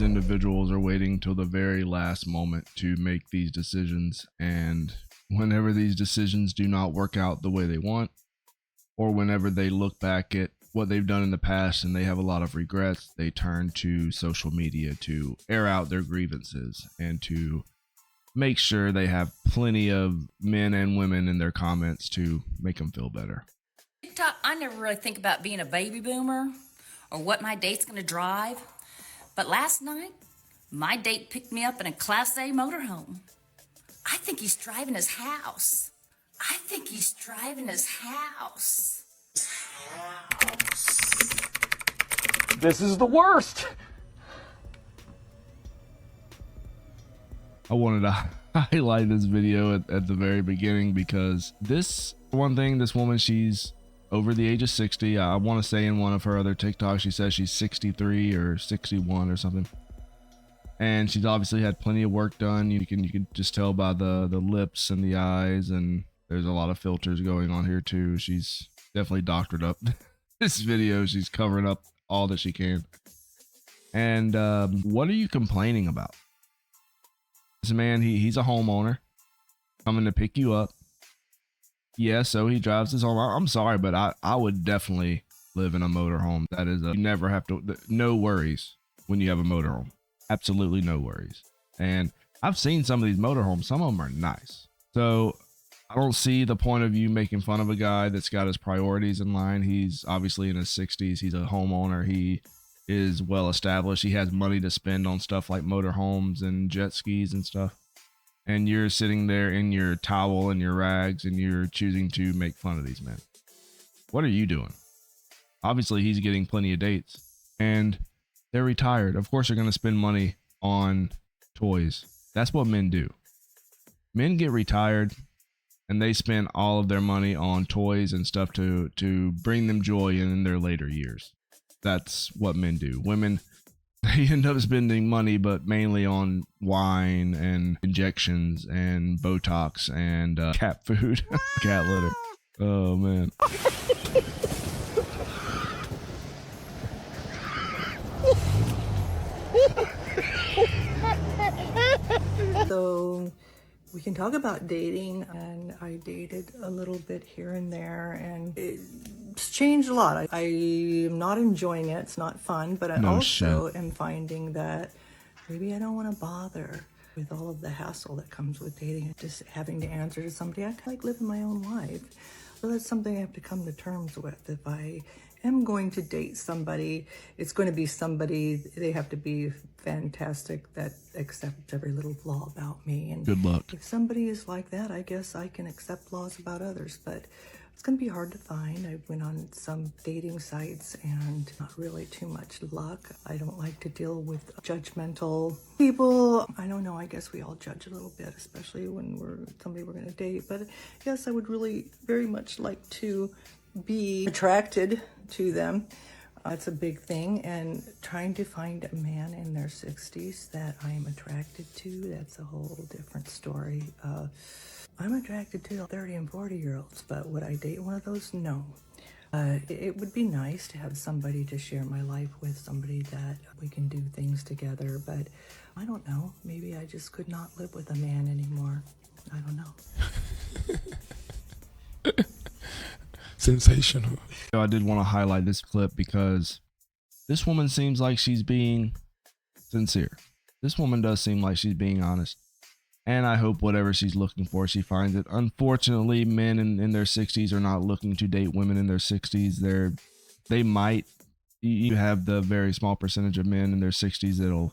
individuals are waiting till the very last moment to make these decisions, and whenever these decisions do not work out the way they want, or whenever they look back at what they've done in the past and they have a lot of regrets, they turn to social media to air out their grievances and to make sure they have plenty of men and women in their comments to make them feel better. I never really think about being a baby boomer or what my date's gonna drive. But last night, my date picked me up in a Class A motorhome. I think he's driving his house. This is the worst. I wanted to highlight this video at the very beginning because this woman, she's over the age of 60. I want to say in one of her other TikToks, she says she's 63 or 61 or something. And she's obviously had plenty of work done. You can just tell by the lips and the eyes, and there's a lot of filters going on here too. She's definitely doctored up this video. She's covering up all that she can. And what are you complaining about? This man, he's a homeowner coming to pick you up. Yeah, so he drives his home. I'm sorry, but I would definitely live in a motorhome. That is you never have to, no worries when you have a motorhome. Absolutely no worries. And I've seen some of these motorhomes. Some of them are nice. So I don't see the point of you making fun of a guy that's got his priorities in line. He's obviously in his 60s. He's a homeowner. He is well established. He has money to spend on stuff like motorhomes and jet skis and stuff. And you're sitting there in your towel and your rags and you're choosing to make fun of these men. What are you doing? Obviously, he's getting plenty of dates and they're retired. Of course, they're going to spend money on toys. That's what men do. Men get retired and they spend all of their money on toys and stuff to bring them joy in their later years. That's what men do. Women, they end up spending money, but mainly on wine and injections and Botox and cat food, cat litter. Oh, man. So we can talk about dating, and I dated a little bit here and there, and it's changed a lot. I am not enjoying it. It's not fun, but I also am finding that maybe I don't want to bother with all of the hassle that comes with dating, just having to answer to somebody. I like living my own life. So that's something I have to come to terms with. If I am going to date somebody, it's going to be somebody, they have to be fantastic, that accepts every little flaw about me. And good luck. If somebody is like that, I guess I can accept flaws about others, but it's going to be hard to find. I went on some dating sites and not really too much luck. I don't like to deal with judgmental people. I don't know, I guess we all judge a little bit, especially when somebody we're going to date. But yes, I would really very much like to be attracted to them. That's a big thing. And trying to find a man in their 60s that I am attracted to, that's a whole different story. I'm attracted to 30 and 40-year-olds, but would I date one of those? No. It would be nice to have somebody to share my life with, somebody that we can do things together, but I don't know. Maybe I just could not live with a man anymore. I don't know. Sensational. I did want to highlight this clip because this woman seems like she's being sincere. This woman does seem like she's being honest. And I hope whatever she's looking for, she finds it. Unfortunately, men in their 60s are not looking to date women in their 60s. They might. You have the very small percentage of men in their 60s that'll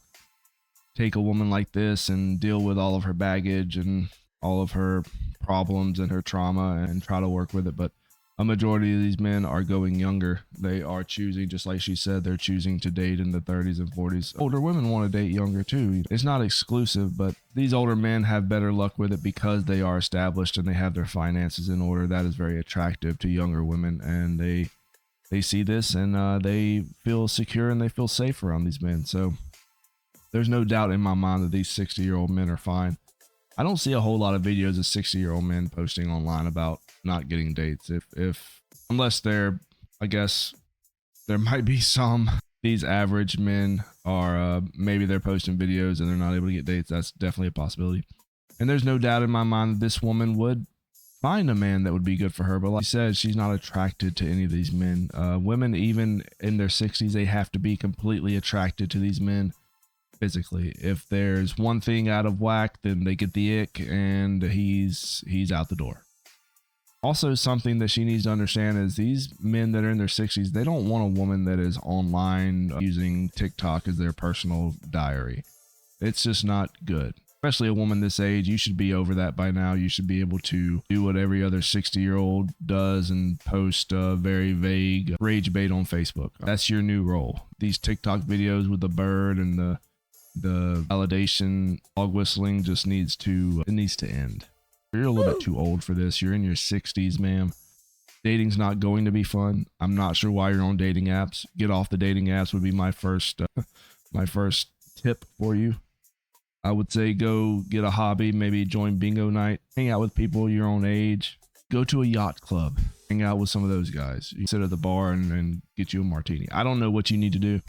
take a woman like this and deal with all of her baggage and all of her problems and her trauma and try to work with it. But a majority of these men are going younger. They are choosing, just like she said, they're choosing to date in the 30s and 40s. Older women want to date younger too. It's not exclusive, but these older men have better luck with it because they are established and they have their finances in order. That is very attractive to younger women, and they see this and they feel secure and they feel safe around these men. So there's no doubt in my mind that these 60-year-old men are fine. I don't see a whole lot of videos of 60-year-old men posting online about not getting dates. Unless I guess there might be some these average men are maybe they're posting videos and they're not able to get dates. That's definitely a possibility. And there's no doubt in my mind that this woman would find a man that would be good for her. But like she said, she's not attracted to any of these men. Women, even in their 60s, they have to be completely attracted to these men physically. If there's one thing out of whack, then they get the ick and he's out the door. Also, something that she needs to understand is these men that are in their 60s, they don't want a woman that is online using TikTok as their personal diary. It's just not good. Especially a woman this age, you should be over that by now. You should be able to do what every other 60-year-old does and post very vague rage bait on Facebook. That's your new role. These TikTok videos with the bird and the validation dog whistling just needs to end. You're a little bit too old for this. You're in your 60s, ma'am. Dating's not going to be fun. I'm not sure why you're on dating apps. Get off the dating apps would be my first tip for you. I would say go get a hobby, maybe join bingo night, hang out with people your own age, go to a yacht club, hang out with some of those guys. You sit at the bar and get you a martini. I don't know what you need to do.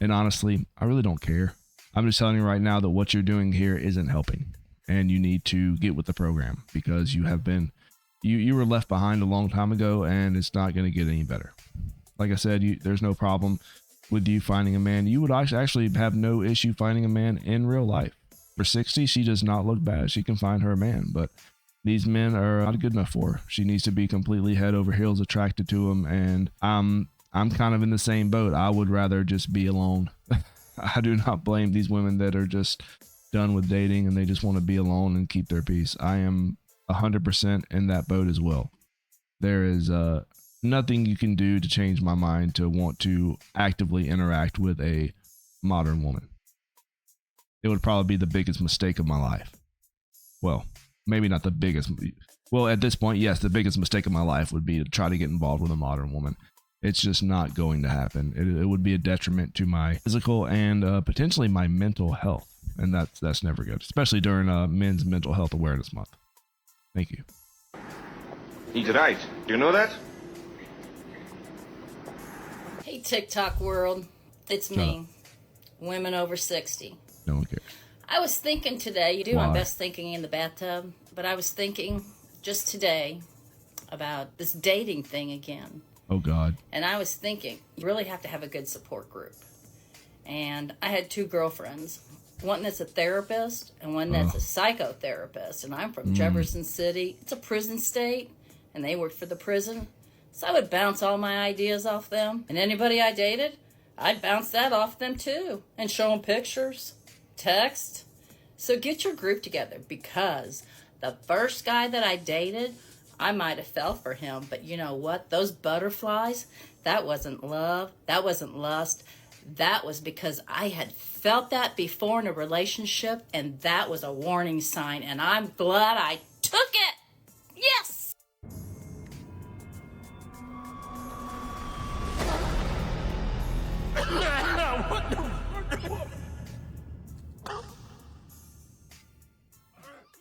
And honestly, I really don't care. I'm just telling you right now that what you're doing here isn't helping. And you need to get with the program because you have been, you were left behind a long time ago and it's not going to get any better. Like I said, there's no problem with you finding a man. You would actually have no issue finding a man in real life. For 60, she does not look bad. She can find her a man, but these men are not good enough for her. She needs to be completely head over heels attracted to him. And I'm kind of in the same boat. I would rather just be alone. I do not blame these women that are just done with dating and they just want to be alone and keep their peace. I am 100% in that boat as well. There is nothing you can do to change my mind to want to actively interact with a modern woman. It would probably be the biggest mistake of my life. Well, maybe not the biggest. Well, at this point, yes, the biggest mistake of my life would be to try to get involved with a modern woman. It's just not going to happen. It would be a detriment to my physical and potentially my mental health. And that's never good, especially during Men's Mental Health Awareness Month. Thank you. He's right. Do you know that? Hey, TikTok world. It's Shut me. up. Women over 60. No one cares. I was thinking today, you do Why? my best thinking in the bathtub, but I was thinking just today about this dating thing again. Oh, God. And I was thinking, you really have to have a good support group. And I had two girlfriends, one that's a therapist and one that's a psychotherapist. And I'm from Jefferson City. It's a prison state, and they worked for the prison. So I would bounce all my ideas off them. And anybody I dated, I'd bounce that off them too and show them pictures, text. So get your group together, because the first guy that I dated, I might have fell for him, but you know what? Those butterflies, that wasn't love. That wasn't lust. That was because I had felt that before in a relationship, and that was a warning sign, and I'm glad I took it. Yes!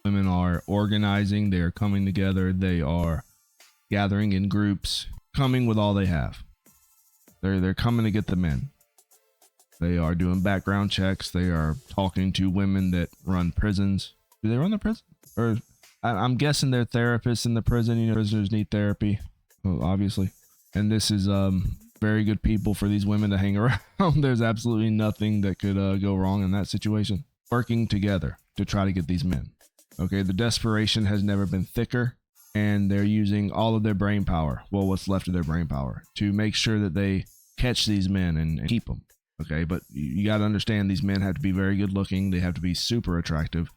Women are organizing, they are coming together, they are gathering in groups, coming with all they have. They're coming to get the men. They are doing background checks. They are talking to women that run prisons. Do they run the prison? Or I'm guessing they're therapists in the prison. You know, prisoners need therapy, well, obviously. And this is very good people for these women to hang around. There's absolutely nothing that could go wrong in that situation. Working together to try to get these men. Okay, the desperation has never been thicker, and they're using all of their brain power, well, what's left of their brain power, to make sure that they catch these men and keep them. Okay, but you got to understand, these men have to be very good looking. They have to be super attractive.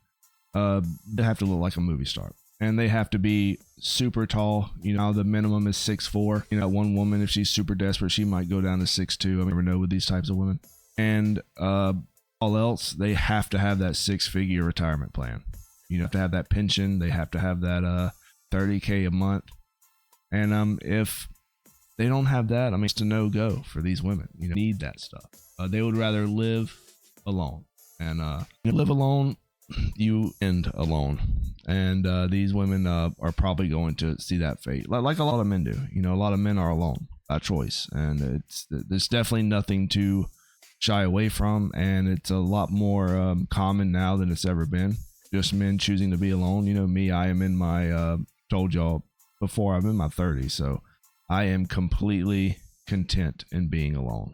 They have to look like a movie star, and they have to be super tall. You know, the minimum is 6'4". You know, one woman, if she's super desperate, she might go down to 6'2". I never know with these types of women. And all else, they have to have that 6-figure retirement plan. You have to have that pension. They have to have that $30K a month. And if they don't have that, I mean, it's a no-go for these women. You need that stuff. They would rather live alone. And you live alone, you end alone. And these women are probably going to see that fate. Like a lot of men do. You know, a lot of men are alone. by choice, and there's definitely nothing to shy away from, and it's a lot more common now than it's ever been. Just men choosing to be alone. You know me, I am in my told y'all before, I'm in my 30s, so I am completely content in being alone.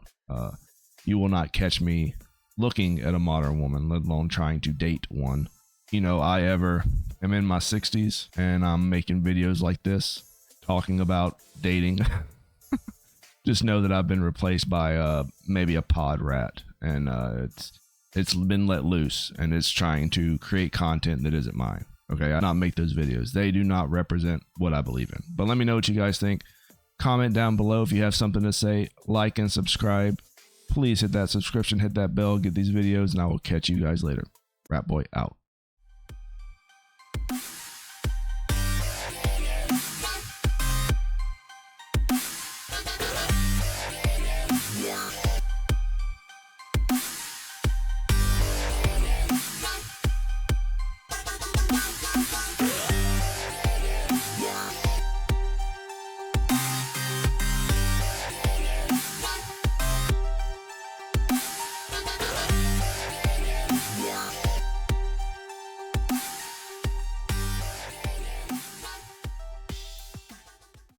You will not catch me looking at a modern woman, let alone trying to date one. You know, I ever am in my 60s and I'm making videos like this talking about dating. Just know that I've been replaced by maybe a pod rat, and it's been let loose, and it's trying to create content that isn't mine. Okay, I do not make those videos. They do not represent what I believe in. But let me know what you guys think. Comment down below if you have something to say. Like and subscribe. Please hit that subscription, hit that bell, get these videos, and I will catch you guys later. Rat Boy out.